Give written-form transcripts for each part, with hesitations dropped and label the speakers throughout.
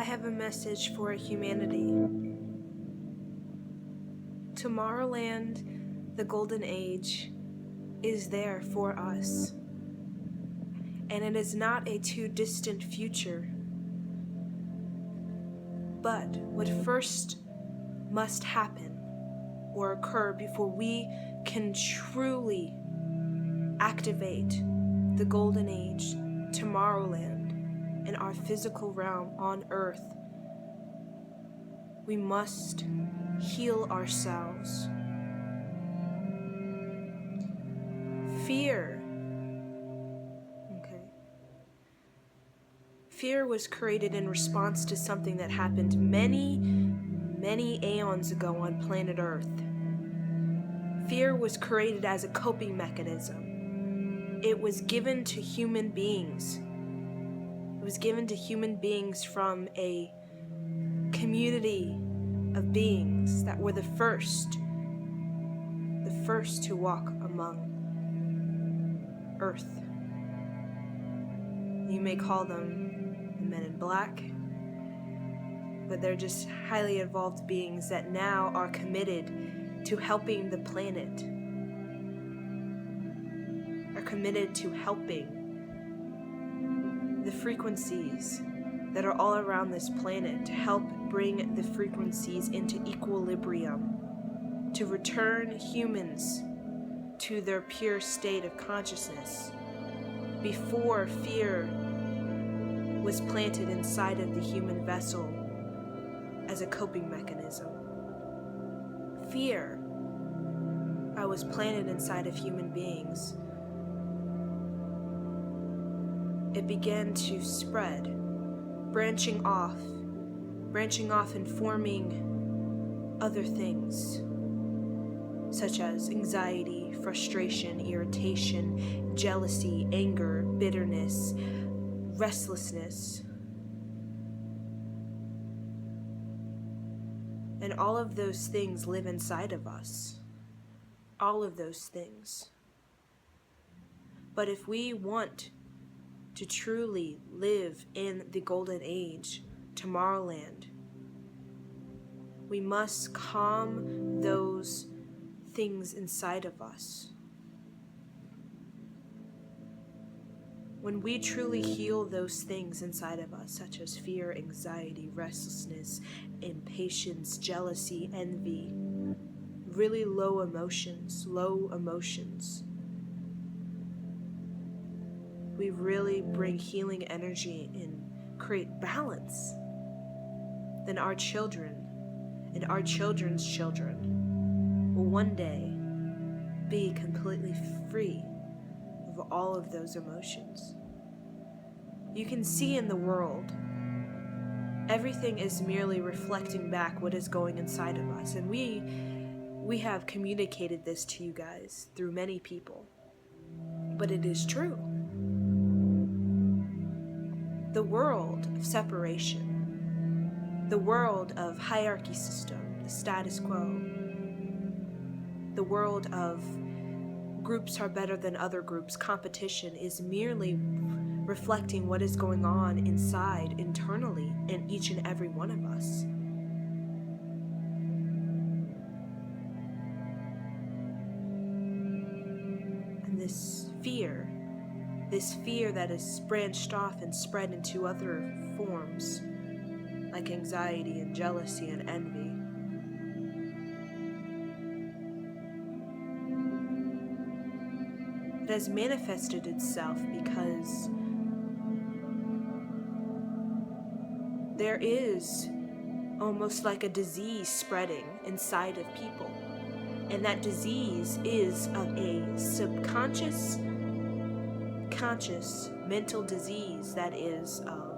Speaker 1: have a message for humanity. Tomorrowland, the Golden Age, is there for us. And it is not a too distant future. But what first must happen or occur before we can truly activate the Golden Age, Tomorrowland, in our physical realm on Earth, we must heal ourselves. Fear. Okay. Fear was created in response to something that happened many aeons ago on planet Earth. Fear was created as a coping mechanism. It was given to human beings. It was given to human beings from a community of beings that were the first to walk among Earth. You may call them the Men in Black, but they're just highly evolved beings that now are committed to helping the planet, are committed to helping the frequencies that are all around this planet, to help bring the frequencies into equilibrium, to return humans to their pure state of consciousness before fear was planted inside of the human vessel as a coping mechanism. Fear was planted inside of human beings. It began to spread, branching off and forming other things, such as anxiety, frustration, irritation, jealousy, anger, bitterness, restlessness. And all of those things live inside of us. All of those things. But if we want to truly live in the Golden Age, Tomorrowland, we must calm those things inside of us. When we truly heal those things inside of us, such as fear, anxiety, restlessness, impatience, jealousy, envy, really low emotions, we really bring healing energy and create balance, then our children and our children's children will one day be completely free of all of those emotions. You can see in the world, everything is merely reflecting back what is going inside of us. And we have communicated this to you guys through many people. But it is true. The world of separation, the world of hierarchy system, the status quo, the world of groups are better than other groups, competition, is merely reflecting what is going on inside, internally, in each and every one of us. And this fear that is branched off and spread into other forms, like anxiety and jealousy and envy, it has manifested itself because there is almost like a disease spreading inside of people. And that disease is of a subconscious, conscious, mental disease that is of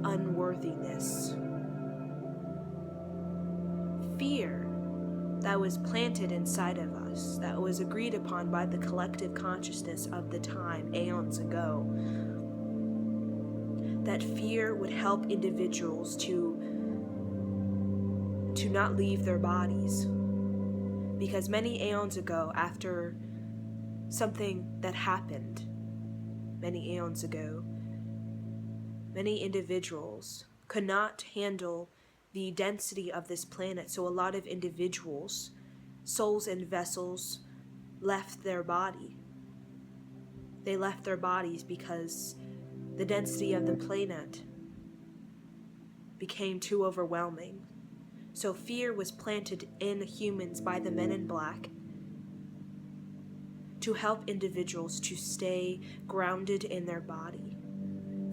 Speaker 1: unworthiness. Fear that was planted inside of us, that was agreed upon by the collective consciousness of the time, aeons ago, that fear would help individuals to not leave their bodies. Because many aeons ago, after something that happened many aeons ago, many individuals could not handle the density of this planet, so a lot of individuals, souls and vessels, left their body. They left their bodies because the density of the planet became too overwhelming. So fear was planted in humans by the men in black to help individuals to stay grounded in their body.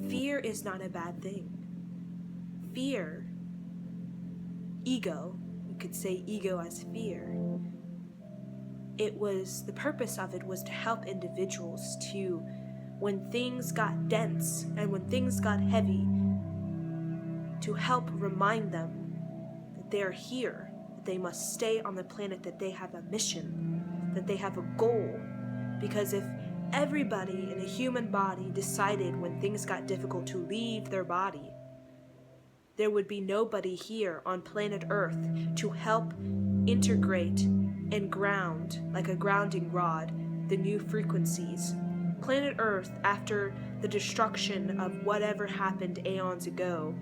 Speaker 1: Fear is not a bad thing. Fear, ego, you could say ego as fear. The purpose of it was to help individuals to, when things got dense and when things got heavy, to help remind them that they are here, that they must stay on the planet, that they have a mission, that they have a goal. Because if everybody in a human body decided when things got difficult to leave their body, there would be nobody here on planet Earth to help integrate and ground, like a grounding rod, the new frequencies. Planet Earth, after the destruction of whatever happened aeons ago,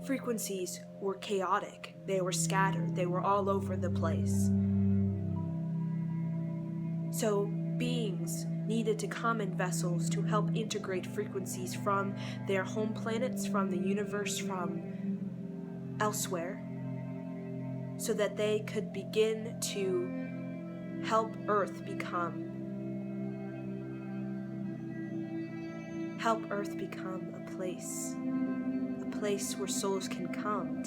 Speaker 1: frequencies were chaotic. They were scattered. They were all over the place. So beings needed to come in vessels to help integrate frequencies from their home planets, from the universe, from elsewhere, so that they could begin to help Earth become a place where souls can come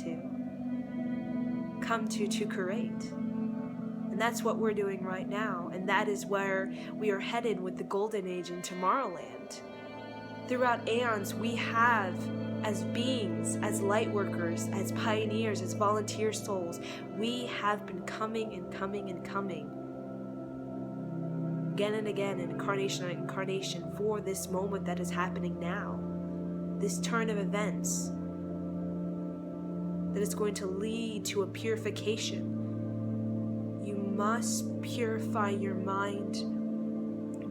Speaker 1: to create. And that's what we're doing right now, and that is where we are headed with the Golden Age in Tomorrowland. Throughout aeons, we have, as beings, as light workers, as pioneers, as volunteer souls, we have been coming and coming and coming, again and again, incarnation on incarnation, for this moment that is happening now, this turn of events that is going to lead to a purification. You must purify your mind,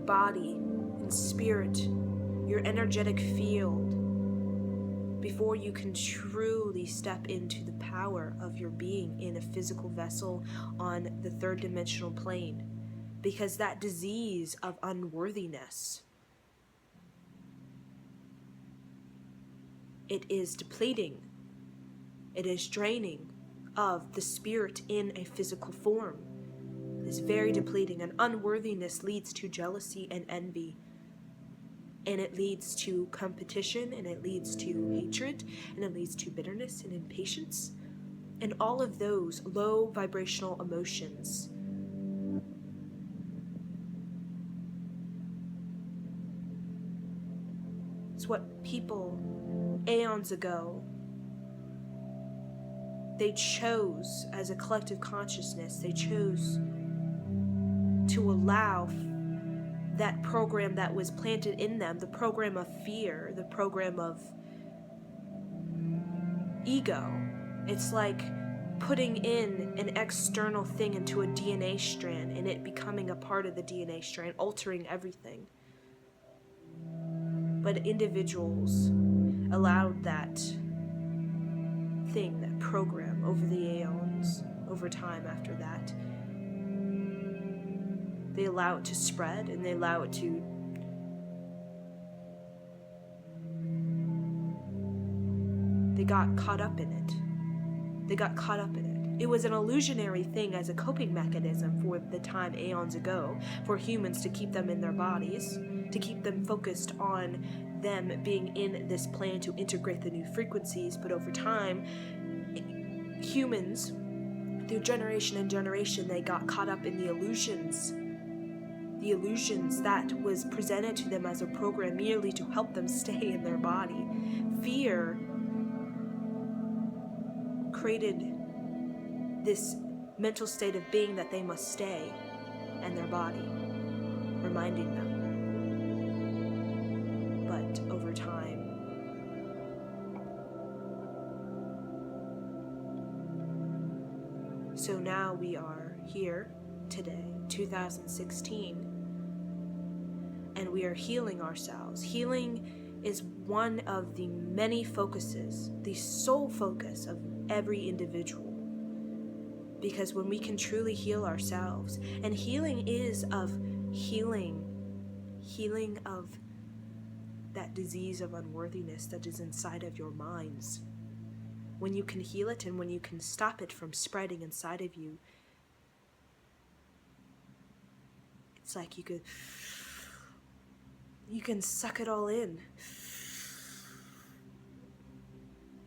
Speaker 1: body, and spirit, your energetic field, before you can truly step into the power of your being in a physical vessel on the third dimensional plane. Because that disease of unworthiness, it is depleting, it is draining of the spirit in a physical form. It is very depleting, and unworthiness leads to jealousy and envy, and it leads to competition, and it leads to hatred, and it leads to bitterness and impatience, and all of those low vibrational emotions. It's what people aeons ago, they chose, as a collective consciousness, they chose to allow that program that was planted in them, the program of fear, the program of ego. It's like putting in an external thing into a DNA strand and it becoming a part of the DNA strand, altering everything. But individuals allowed that thing, that program, over the aeons, over time after that. They allow it to spread, and they allow it to they got caught up in it. It was an illusionary thing as a coping mechanism for the time aeons ago, for humans to keep them in their bodies, to keep them focused on them being in this plan to integrate the new frequencies. But over time, humans, through generation and generation, they got caught up in the illusions that was presented to them as a program merely to help them stay in their body. Fear created this mental state of being that they must stay in their body, reminding them. But over time, so now we are here today, 2016, and we are healing ourselves. Healing is one of the many focuses, the sole focus of every individual. Because when we can truly heal ourselves, and healing is of healing of that disease of unworthiness that is inside of your minds. When you can heal it and when you can stop it from spreading inside of you, it's like you can suck it all in.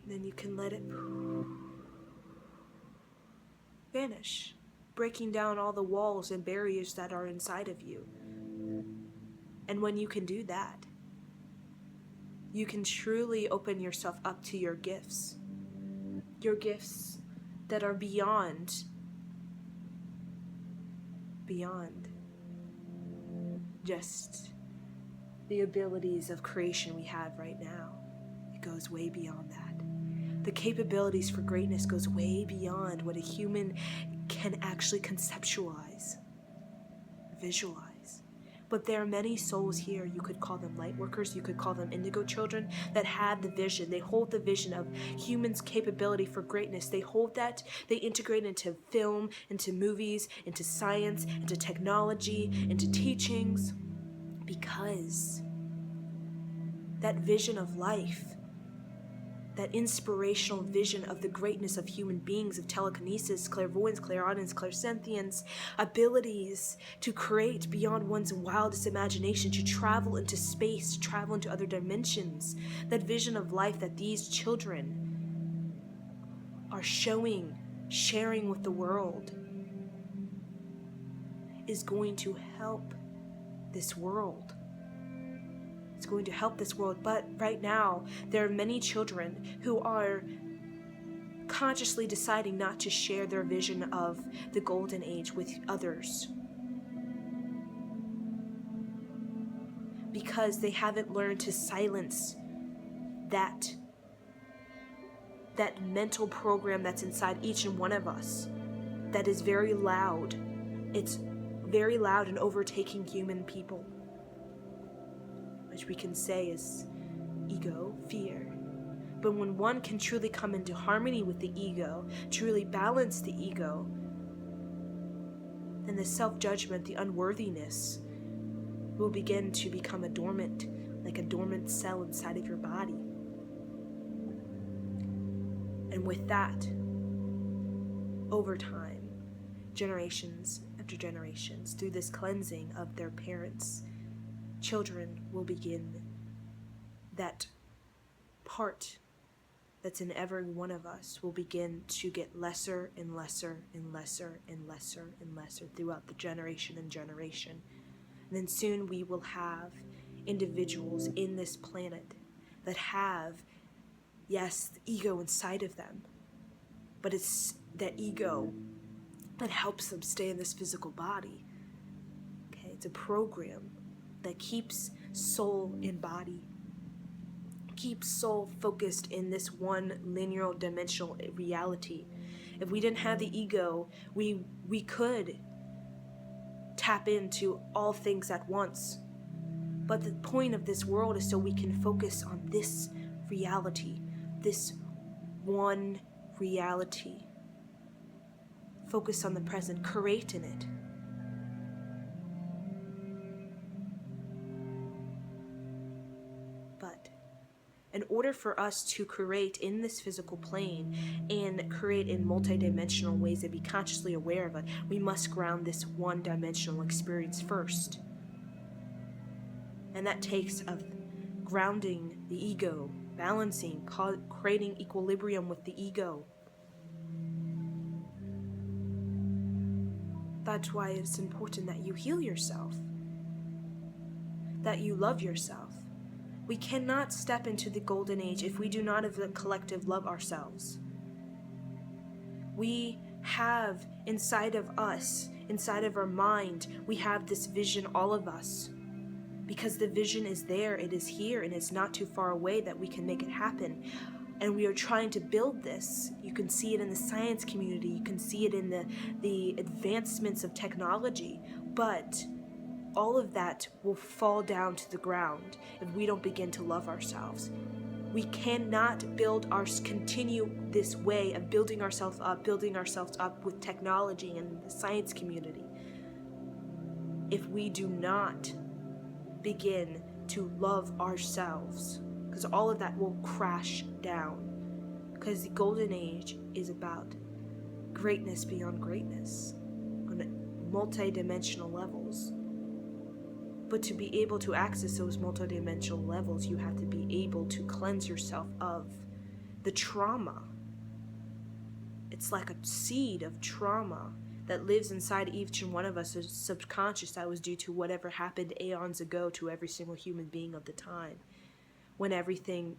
Speaker 1: And then you can let it vanish, breaking down all the walls and barriers that are inside of you. And when you can do that, you can truly open yourself up to your gifts that are beyond just the abilities of creation we have right now. It goes way beyond that. The capabilities for greatness goes way beyond what a human can actually conceptualize, visualize. But there are many souls here, you could call them light workers, you could call them indigo children, that have the vision. They hold the vision of humans' capability for greatness. They hold that, they integrate into film, into movies, into science, into technology, into teachings, because that vision of life, that inspirational vision of the greatness of human beings, of telekinesis, clairvoyance, clairaudience, clairsentience, abilities to create beyond one's wildest imagination, to travel into space, to travel into other dimensions, that vision of life that these children are sharing with the world, is going to help this world. It's going to help this world. But right now, there are many children who are consciously deciding not to share their vision of the golden age with others, because they haven't learned to silence that mental program that's inside each and one of us, that is very loud. It's very loud and overtaking human people, which we can say is ego, fear. But when one can truly come into harmony with the ego, truly balance the ego, then the self-judgment, the unworthiness, will begin to become like a dormant cell inside of your body. And with that, over time, generations after generations, through this cleansing of their parents, children will begin, that part that's in every one of us will begin to get lesser and lesser and lesser and lesser and lesser throughout the generation and generation. And then soon we will have individuals in this planet that have, yes, the ego inside of them, but it's that ego that helps them stay in this physical body. Okay, it's a program that keeps soul in body, keeps soul focused in this one linear dimensional reality. If we didn't have the ego, we could tap into all things at once. But the point of this world is so we can focus on this reality, this one reality. Focus on the present, create in it. But in order for us to create in this physical plane and create in multidimensional ways and be consciously aware of it, we must ground this one-dimensional experience first. And that takes of grounding the ego, balancing, creating equilibrium with the ego. That's why it's important that you heal yourself, that you love yourself. We cannot step into the golden age if we do not as a collective love ourselves. We have inside of us, inside of our mind, we have this vision, all of us. Because the vision is there, it is here, and it's not too far away that we can make it happen. And we are trying to build this. You can see it in the science community, you can see it in the advancements of technology, but all of that will fall down to the ground if we don't begin to love ourselves. We cannot continue this way of building ourselves up with technology and the science community if we do not begin to love ourselves, because all of that will crash down. Because the golden age is about greatness beyond greatness on multi-dimensional levels. But to be able to access those multi-dimensional levels, you have to be able to cleanse yourself of the trauma. It's like a seed of trauma that lives inside each and one of us, a subconscious that was due to whatever happened aeons ago to every single human being of the time, when everything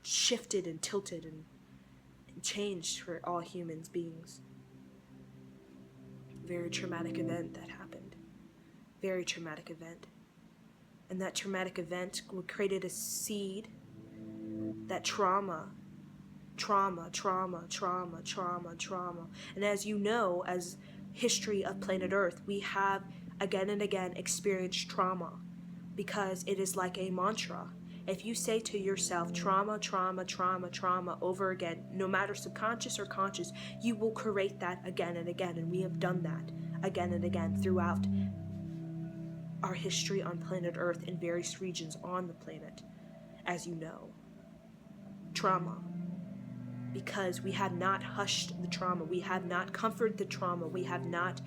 Speaker 1: shifted and tilted and changed for all humans beings. Very traumatic event that happened. Very traumatic event. And that traumatic event created a seed, that trauma. And as you know, as history of planet Earth, we have again and again experienced trauma because it is like a mantra. If you say to yourself trauma over again, no matter subconscious or conscious, you will create that again and again. And we have done that again and again throughout our history on planet Earth in various regions on the planet, as you know. Trauma. Because we have not hushed the trauma, we have not comforted the trauma, we have not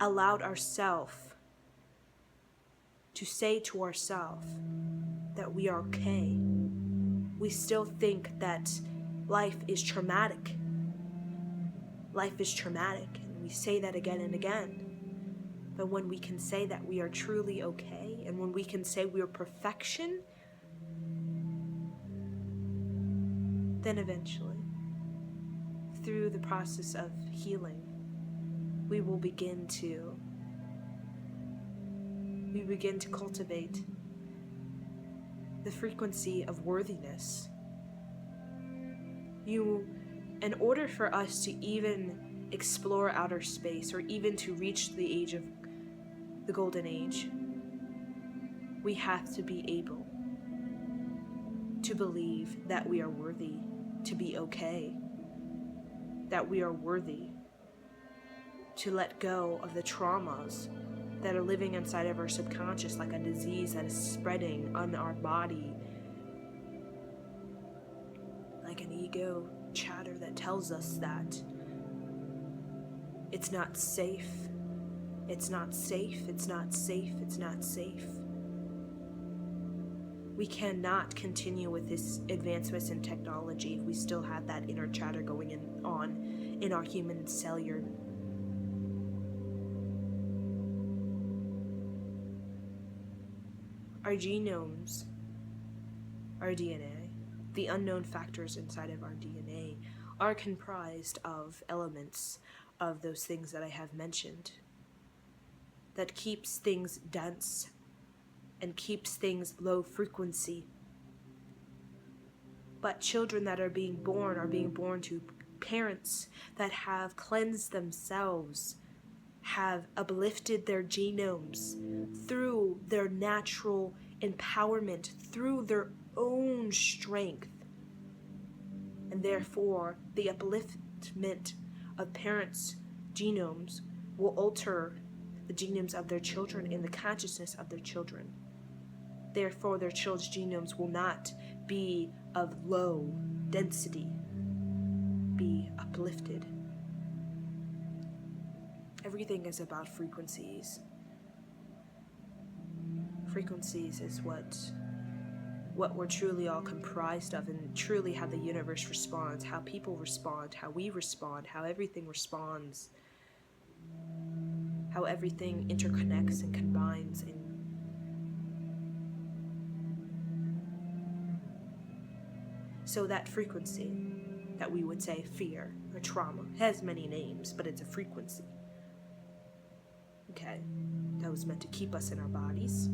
Speaker 1: allowed ourselves to say to ourselves that we are okay. We still think that life is traumatic. Life is traumatic, and we say that again and again. But when we can say that we are truly okay, and when we can say we are perfection, then eventually, through the process of healing, we begin to cultivate the frequency of worthiness. In order for us to even explore outer space, or even to reach the age of the golden age, we have to be able to believe that we are worthy to be okay, that we are worthy to let go of the traumas that are living inside of our subconscious like a disease that is spreading on our body, like an ego chatter that tells us that it's not safe, it's not safe, it's not safe, it's not safe. We cannot continue with this advancements in technology if we still have that inner chatter going on in our human cellular. Our genomes, our DNA, the unknown factors inside of our DNA are comprised of elements of those things that I have mentioned that keeps things dense and keeps things low frequency. But children that are being born to parents that have cleansed themselves, have uplifted their genomes through their natural empowerment, through their own strength. And therefore, the upliftment of parents' genomes will alter the genomes of their children and the consciousness of their children. Therefore, their children's genomes will not be of low density, be uplifted. Everything is about frequencies. Frequencies is what we're truly all comprised of, and truly how the universe responds, how people respond, how we respond, how everything responds, how everything interconnects and combines. So that frequency that we would say fear or trauma has many names, but it's a frequency. Okay, that was meant to keep us in our bodies.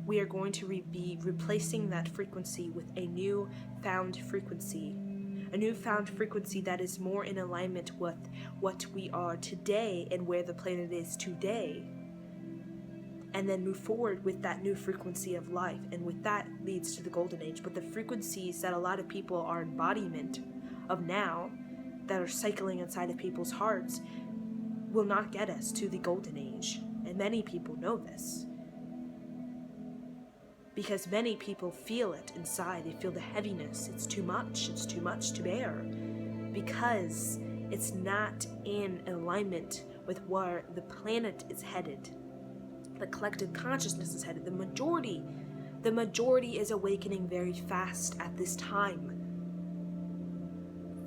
Speaker 1: We are going to be replacing that frequency with a new found frequency a newfound frequency that is more in alignment with what we are today and where the planet is today, and then move forward with that new frequency of life. And with that leads to the golden age. But the frequencies that a lot of people are embodiment of now, that are cycling inside of people's hearts, will not get us to the golden age. And many people know this, because many people feel it inside. They feel the heaviness. It's too much to bear, because it's not in alignment with where the planet is headed, the collective consciousness is headed. The majority is awakening very fast at this time.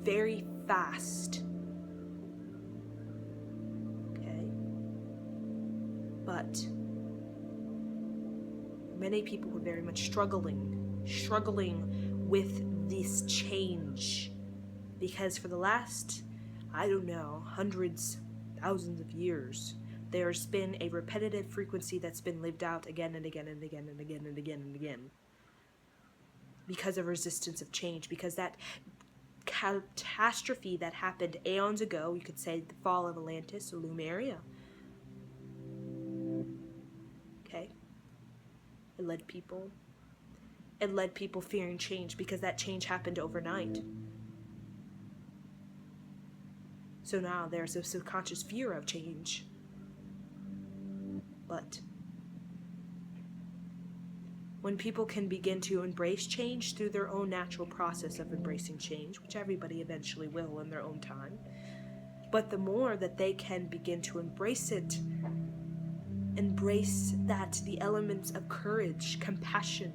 Speaker 1: Very fast. Okay? But many people were very much struggling with this change, because for the last, I don't know, hundreds, thousands of years, there's been a repetitive frequency that's been lived out again and again and again and again and again and again, because of resistance of change, because that catastrophe that happened aeons ago, you could say the fall of Atlantis or Lemuria, okay, it led people fearing change, because that change happened overnight. So now there's a subconscious fear of change. But when people can begin to embrace change through their own natural process of embracing change, which everybody eventually will in their own time, but the more that they can begin to embrace it, embrace that the elements of courage, compassion,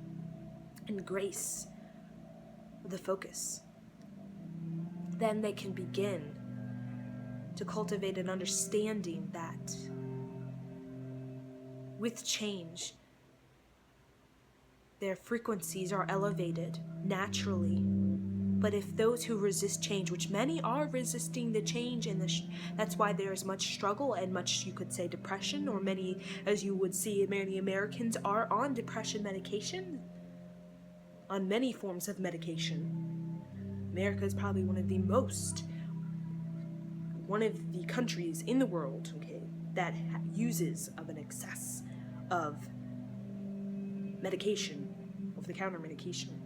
Speaker 1: and grace, the focus, then they can begin to cultivate an understanding that with change, their frequencies are elevated naturally. But if those who resist change, which many are resisting the change, and that's why there is much struggle and much, you could say, depression, or many, as you would see, many Americans are on depression medication, on many forms of medication. America is probably one of the countries in the world, okay, that uses of an excess of medication, over-the-counter medication,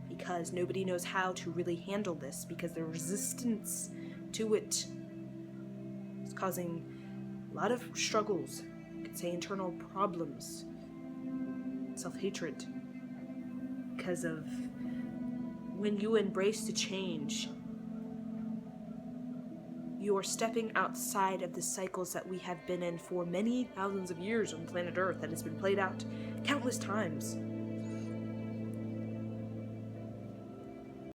Speaker 1: because nobody knows how to really handle this, because the resistance to it is causing a lot of struggles, you could say internal problems, self-hatred, because of when you embrace the change, you are stepping outside of the cycles that we have been in for many thousands of years on planet Earth, that has been played out countless times.